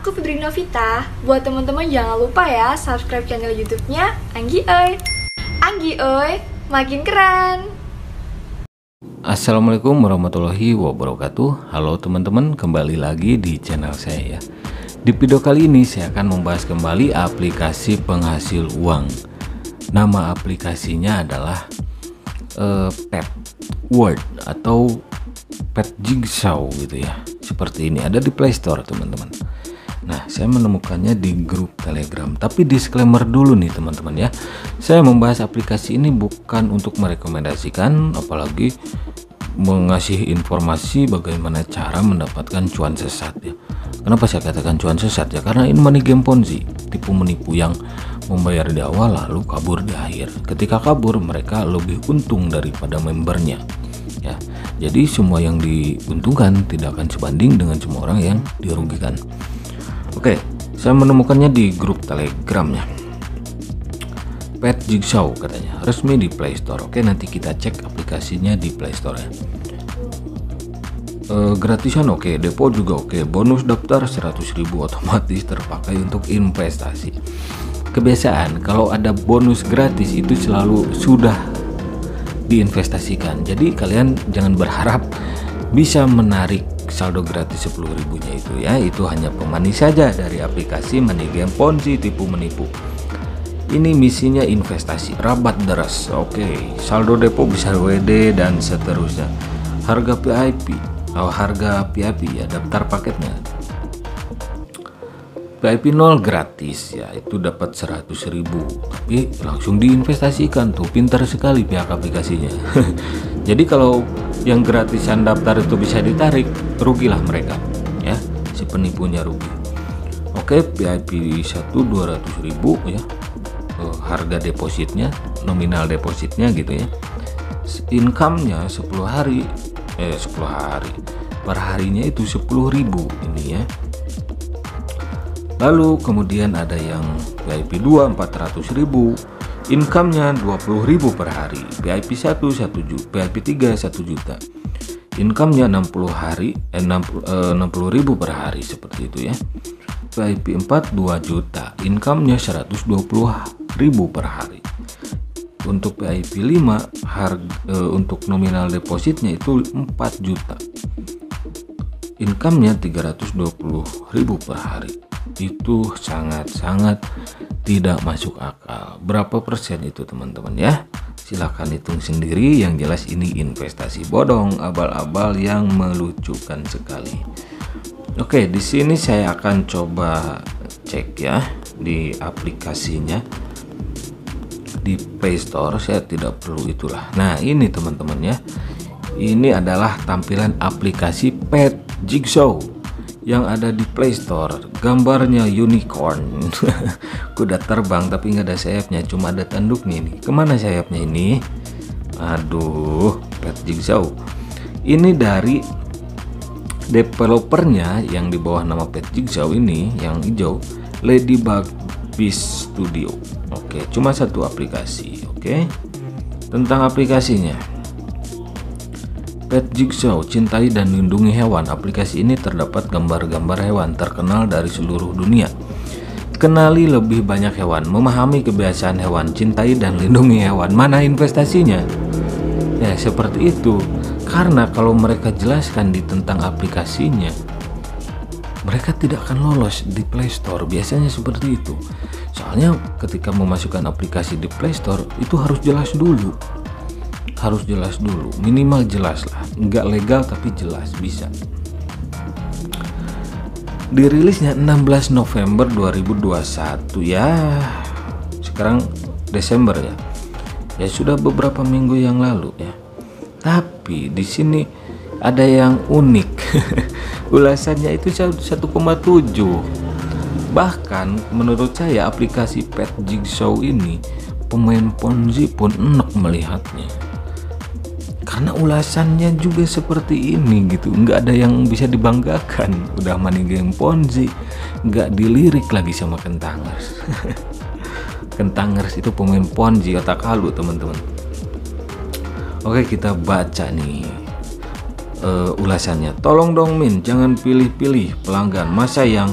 aku Fitri Novita. Buat teman-teman jangan lupa ya subscribe channel YouTube-nya Anggi Oi. Anggi Oi, makin keren. Assalamualaikum warahmatullahi wabarakatuh. Halo teman-teman, kembali lagi di channel saya ya. Di video kali ini saya akan membahas kembali aplikasi penghasil uang. Nama aplikasinya adalah Pet Word atau Pet Jigsaw gitu ya. Seperti ini, ada di Play Store teman-teman. Nah, saya menemukannya di grup Telegram. Tapi disclaimer dulu nih teman-teman ya. Saya membahas aplikasi ini bukan untuk merekomendasikan, apalagi mengasih informasi bagaimana cara mendapatkan cuan sesat ya. Kenapa saya katakan cuan sesat ya? Karena ini money game Ponzi, tipu menipu yang membayar di awal lalu kabur di akhir. Ketika kabur mereka lebih untung daripada membernya ya. Jadi semua yang diuntungkan tidak akan sebanding dengan semua orang yang dirugikan. Oke, saya menemukannya di grup Telegramnya. Pet Jigsaw katanya, resmi di Play Store. Oke, nanti kita cek aplikasinya di Play Store ya. Gratisan oke, depo juga oke, bonus daftar 100.000 otomatis terpakai untuk investasi. Kebiasaan kalau ada bonus gratis itu selalu sudah diinvestasikan. Jadi kalian jangan berharap bisa menarik saldo gratis 10.000-nya itu ya. Itu hanya pemanis saja dari aplikasi money game Ponzi tipu menipu. Ini misinya investasi, rabat deras. Oke, saldo depo bisa WD dan seterusnya. Harga VIP ya, daftar paketnya. VIP 0 gratis ya, itu dapat 100.000, tapi langsung diinvestasikan tuh. Pintar sekali pihak aplikasinya. Jadi kalau yang gratisan daftar itu bisa ditarik, rugilah mereka ya, si penipunya rugi. Oke, VIP 1 200.000 ya, harga depositnya, nominal depositnya gitu ya. Income-nya 10 hari per harinya itu 10.000 ini ya. Lalu kemudian ada yang VIP 2 400.000, income-nya 20.000 per hari. VIP 1 1 juta, VIP 3 1 juta. Income-nya 60.000 per hari seperti itu ya. VIP 4 2 juta, income-nya 120.000 per hari. Untuk VIP 5 untuk nominal depositnya itu 4 juta. Income-nya 320.000 per hari. Itu sangat-sangat tidak masuk akal. Berapa persen itu teman-teman ya? Silahkan hitung sendiri. Yang jelas ini investasi bodong, abal-abal yang melucukan sekali. Oke, di sini saya akan coba cek ya di aplikasinya di Play Store. Saya tidak perlu itulah. Nah, ini teman-teman ya. Ini adalah tampilan aplikasi Pet Jigsaw yang ada di Play Store. Gambarnya unicorn. Kuda terbang tapi nggak ada sayapnya, cuma ada tanduknya ini. Kemana sayapnya ini? Aduh, Pet Jigsaw. Ini dari developernya yang di bawah nama Pet Jigsaw ini, yang hijau, Ladybug Biz Studio. Oke, cuma satu aplikasi. Oke, tentang aplikasinya. Pet Jigsaw, cintai dan lindungi hewan. Aplikasi ini terdapat gambar-gambar hewan terkenal dari seluruh dunia. Kenali lebih banyak hewan, memahami kebiasaan hewan, cintai dan lindungi hewan. Mana investasinya? Ya seperti itu. Karena kalau mereka jelaskan di tentang aplikasinya, mereka tidak akan lolos di Play Store. Biasanya seperti itu. Soalnya ketika memasukkan aplikasi di Play Store itu harus jelas dulu. Minimal jelas lah, nggak legal tapi jelas bisa. Dirilisnya 16 November 2021 ya, sekarang Desember ya, ya sudah beberapa minggu yang lalu ya. Tapi di sini ada yang unik. Ulasannya itu 1,7. Bahkan menurut saya aplikasi Pet Jigsaw ini pemain Ponzi pun enak melihatnya. Karena ulasannya juga seperti ini gitu, nggak ada yang bisa dibanggakan. Udah money game Ponzi, nggak dilirik lagi sama Kentangers. Kentangers itu pemain Ponzi otak halu teman-teman. Oke, kita baca nih ulasannya. Tolong dong Min, jangan pilih-pilih pelanggan. Masa yang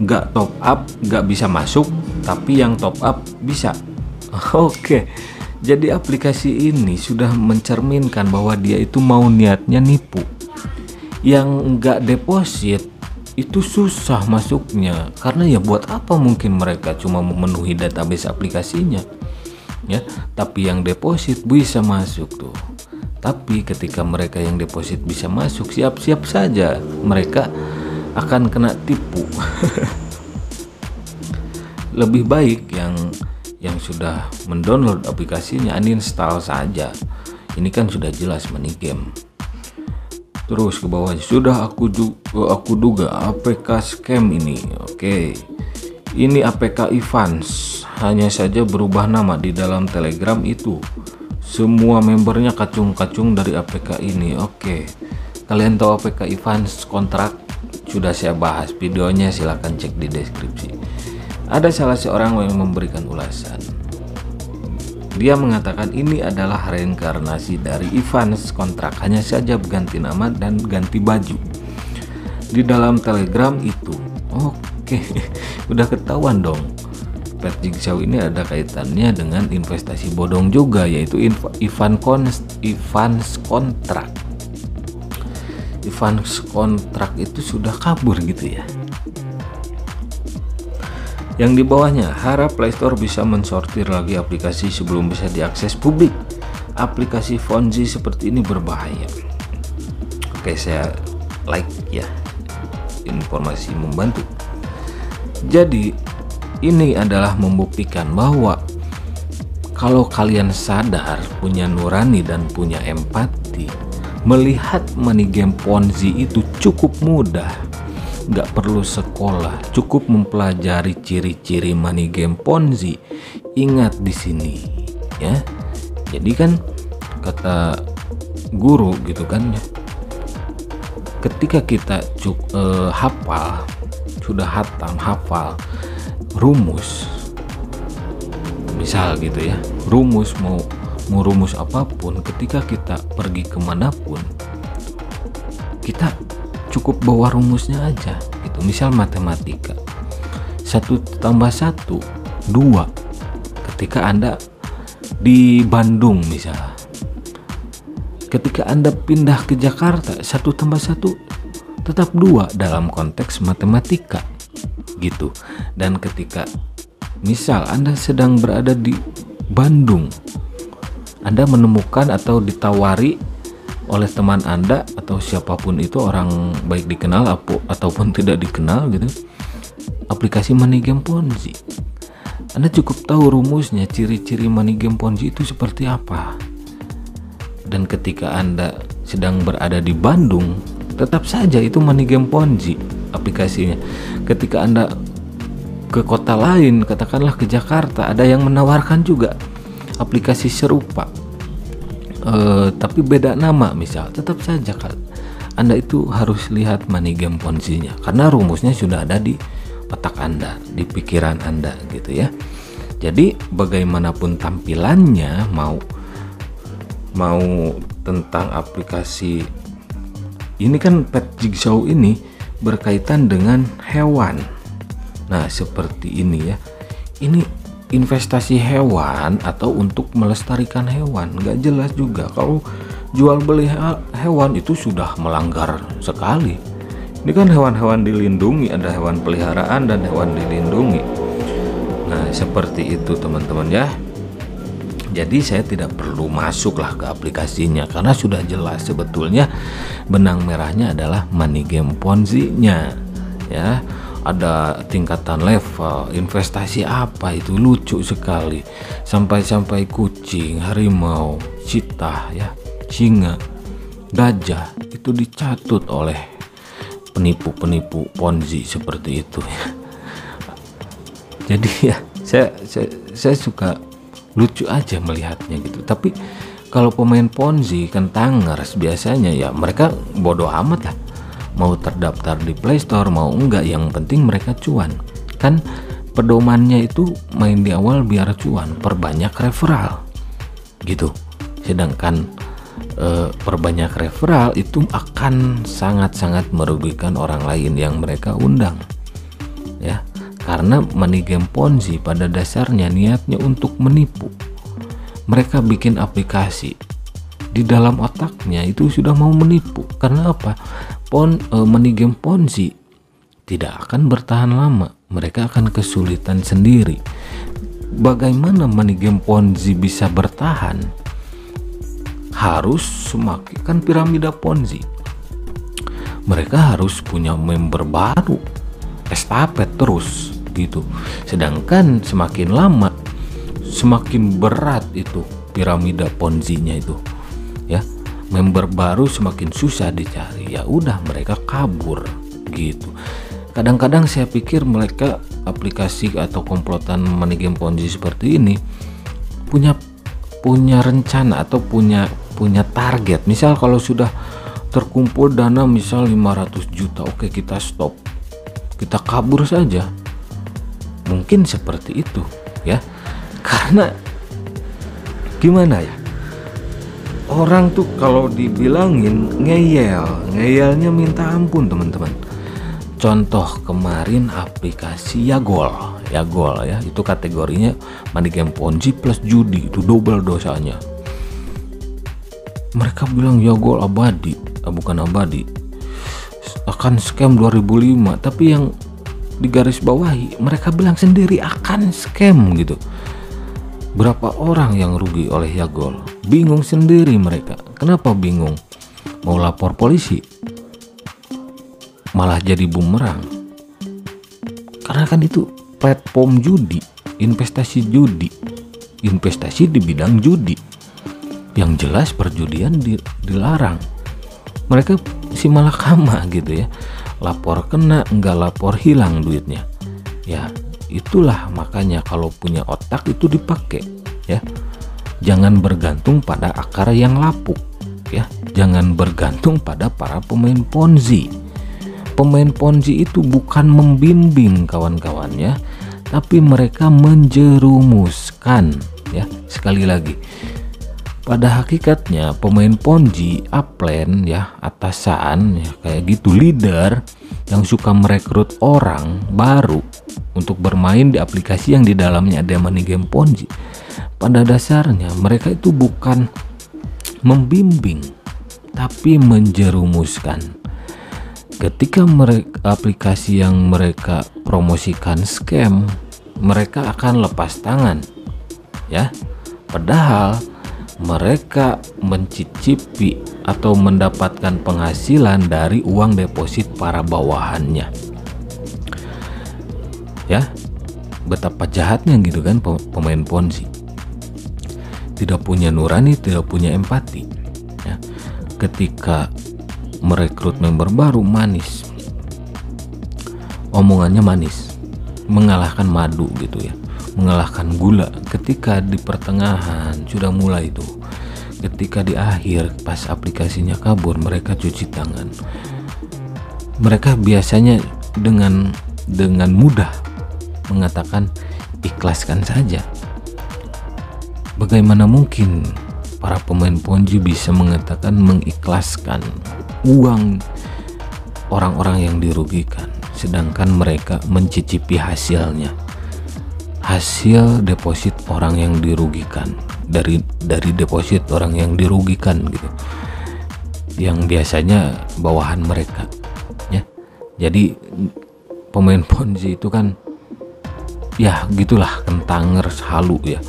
nggak top up nggak bisa masuk, tapi yang top up bisa. Oke, jadi aplikasi ini sudah mencerminkan bahwa dia itu mau niatnya nipu. Yang nggak deposit itu susah masuknya, karena ya buat apa mungkin mereka cuma memenuhi database aplikasinya ya, tapi yang deposit bisa masuk tuh. Tapi ketika mereka yang deposit bisa masuk, siap-siap saja mereka akan kena tipu. Lebih baik yang sudah mendownload aplikasinya uninstall saja. Ini kan sudah jelas money game. Terus ke bawah, sudah aku duga APK scam ini. Oke. Ini APK Evans, hanya saja berubah nama di dalam Telegram itu. Semua membernya kacung-kacung dari APK ini. Oke. Kalian tahu APK Evans kontrak? Sudah saya bahas videonya, silahkan cek di deskripsi. Ada salah seorang yang memberikan ulasan. Dia mengatakan ini adalah reinkarnasi dari Evans kontrak, hanya saja ganti nama dan ganti baju di dalam Telegram itu. Oke, udah ketahuan dong. Pet Jigsaw ini ada kaitannya dengan investasi bodong juga, yaitu Evans kontrak. Evans kontrak itu sudah kabur gitu ya. Yang di bawahnya, harap Play Store bisa mensortir lagi aplikasi sebelum bisa diakses publik. Aplikasi Ponzi seperti ini berbahaya. Oke, saya like ya, informasi membantu. Jadi ini adalah membuktikan bahwa kalau kalian sadar, punya nurani dan punya empati, melihat money game Ponzi itu cukup mudah. Nggak perlu sekolah, cukup mempelajari ciri-ciri money game Ponzi. Ingat di sini ya. Jadi kan kata guru gitu kan ya, ketika kita hafal rumus, misal gitu ya, rumus mau rumus apapun, ketika kita pergi kemanapun, kita cukup bawa rumusnya aja gitu. Misal matematika, 1 tambah 1 2. Ketika Anda di Bandung misal, ketika Anda pindah ke Jakarta, 1 tambah 1 tetap 2 dalam konteks matematika gitu. Dan ketika misal Anda sedang berada di Bandung, Anda menemukan atau ditawari oleh teman Anda atau siapapun itu, orang baik dikenal ataupun tidak dikenal gitu, aplikasi money game Ponzi. Anda cukup tahu rumusnya, ciri-ciri money game Ponzi itu seperti apa. Dan ketika Anda sedang berada di Bandung, tetap saja itu money game Ponzi aplikasinya. Ketika Anda ke kota lain, katakanlah ke Jakarta, ada yang menawarkan juga aplikasi serupa, tapi beda nama misal, tetap saja kan Anda itu harus lihat money game Ponzi-nya, karena rumusnya sudah ada di otak Anda, di pikiran Anda gitu ya. Jadi bagaimanapun tampilannya, mau tentang aplikasi ini kan Pet Jigsaw ini berkaitan dengan hewan. Nah seperti ini ya, ini investasi hewan atau untuk melestarikan hewan, nggak jelas juga. Kalau jual beli hewan itu sudah melanggar sekali. Ini kan hewan-hewan dilindungi, ada hewan peliharaan dan hewan dilindungi. Nah seperti itu teman-teman ya. Jadi saya tidak perlu masuklah ke aplikasinya, karena sudah jelas sebetulnya benang merahnya adalah money game Ponzi-nya ya. Ada tingkatan level, investasi apa itu lucu sekali, sampai kucing, harimau, cheetah ya, singa, gajah itu dicatut oleh penipu-penipu Ponzi seperti itu ya. Jadi ya saya suka lucu aja melihatnya gitu. Tapi kalau pemain Ponzi kan tangers biasanya ya, mereka bodoh amat lah, mau terdaftar di Play Store mau enggak, yang penting mereka cuan. Kan pedomannya itu main di awal biar cuan, perbanyak referral gitu. Sedangkan perbanyak referral itu akan sangat-sangat merugikan orang lain yang mereka undang ya. Karena money game Ponzi pada dasarnya niatnya untuk menipu. Mereka bikin aplikasi, di dalam otaknya itu sudah mau menipu. Karena apa? Money game Ponzi tidak akan bertahan lama, mereka akan kesulitan sendiri. Bagaimana money game Ponzi bisa bertahan? Harus semakin, kan piramida Ponzi, mereka harus punya member baru, estafet terus gitu. Sedangkan semakin lama semakin berat itu piramida Ponzi-nya itu, ya. Member baru semakin susah dicari. Ya udah, mereka kabur gitu. Kadang-kadang saya pikir mereka aplikasi atau komplotan money game Ponzi seperti ini punya rencana atau punya target. Misal kalau sudah terkumpul dana misal 500 juta, oke, kita stop, kita kabur saja. Mungkin seperti itu, ya. Karena gimana ya, orang tuh kalau dibilangin ngeyelnya minta ampun teman-teman. Contoh kemarin aplikasi Yagol ya, itu kategorinya money game Ponzi plus judi, itu double dosanya. Mereka bilang Yagol abadi, bukan abadi, akan scam 2005, tapi yang di garis bawahi mereka bilang sendiri akan scam gitu. Berapa orang yang rugi oleh Yagol? Bingung sendiri mereka. Kenapa bingung? Mau lapor polisi, malah jadi bumerang. Karena kan itu platform judi, investasi di bidang judi. Yang jelas perjudian dilarang. Mereka si malakama gitu ya. Lapor kena, enggak lapor hilang duitnya. Ya, itulah makanya kalau punya otak itu dipakai, ya. Jangan bergantung pada akar yang lapuk, ya. Jangan bergantung pada para pemain Ponzi. Pemain Ponzi itu bukan membimbing kawan-kawannya, tapi mereka menjerumuskan, ya. Sekali lagi, pada hakikatnya pemain Ponzi, upline, ya, atasan, ya, kayak gitu, leader yang suka merekrut orang baru untuk bermain di aplikasi yang di dalamnya ada money game Ponzi. Pada dasarnya mereka itu bukan membimbing, tapi menjerumuskan. Ketika aplikasi yang mereka promosikan scam, mereka akan lepas tangan, ya. Padahal mereka mencicipi atau mendapatkan penghasilan dari uang deposit para bawahannya, ya. Betapa jahatnya gitu kan pemain Ponzi. Tidak punya nurani, tidak punya empati, ya. Ketika merekrut member baru manis, omongannya manis, mengalahkan madu gitu ya, mengalahkan gula. Ketika di pertengahan sudah mulai itu, ketika di akhir pas aplikasinya kabur, mereka cuci tangan. Mereka biasanya dengan mudah mengatakan ikhlaskan saja. Bagaimana mungkin para pemain Ponzi bisa mengatakan mengikhlaskan uang orang-orang yang dirugikan, sedangkan mereka mencicipi hasilnya, hasil deposit orang yang dirugikan, dari deposit orang yang dirugikan gitu, yang biasanya bawahan mereka, ya. Jadi pemain Ponzi itu kan ya gitulah, kentanger halu ya,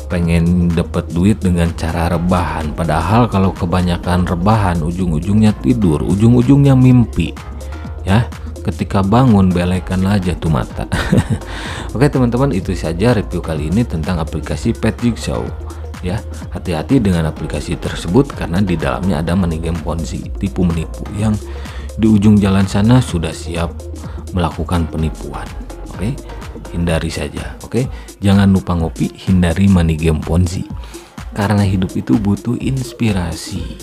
pengen dapat duit dengan cara rebahan. Padahal kalau kebanyakan rebahan ujung-ujungnya tidur, ujung-ujungnya mimpi, ya. Ketika bangun belekan aja tuh mata. Oke teman-teman, itu saja review kali ini tentang aplikasi Pet Jigsaw, ya. Hati-hati dengan aplikasi tersebut karena di dalamnya ada money game Ponzi, tipu menipu yang di ujung jalan sana sudah siap melakukan penipuan. Oke, hindari saja. Oke, jangan lupa ngopi, hindari money game Ponzi, karena hidup itu butuh inspirasi,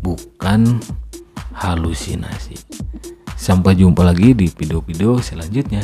bukan halusinasi. Sampai jumpa lagi di video-video selanjutnya.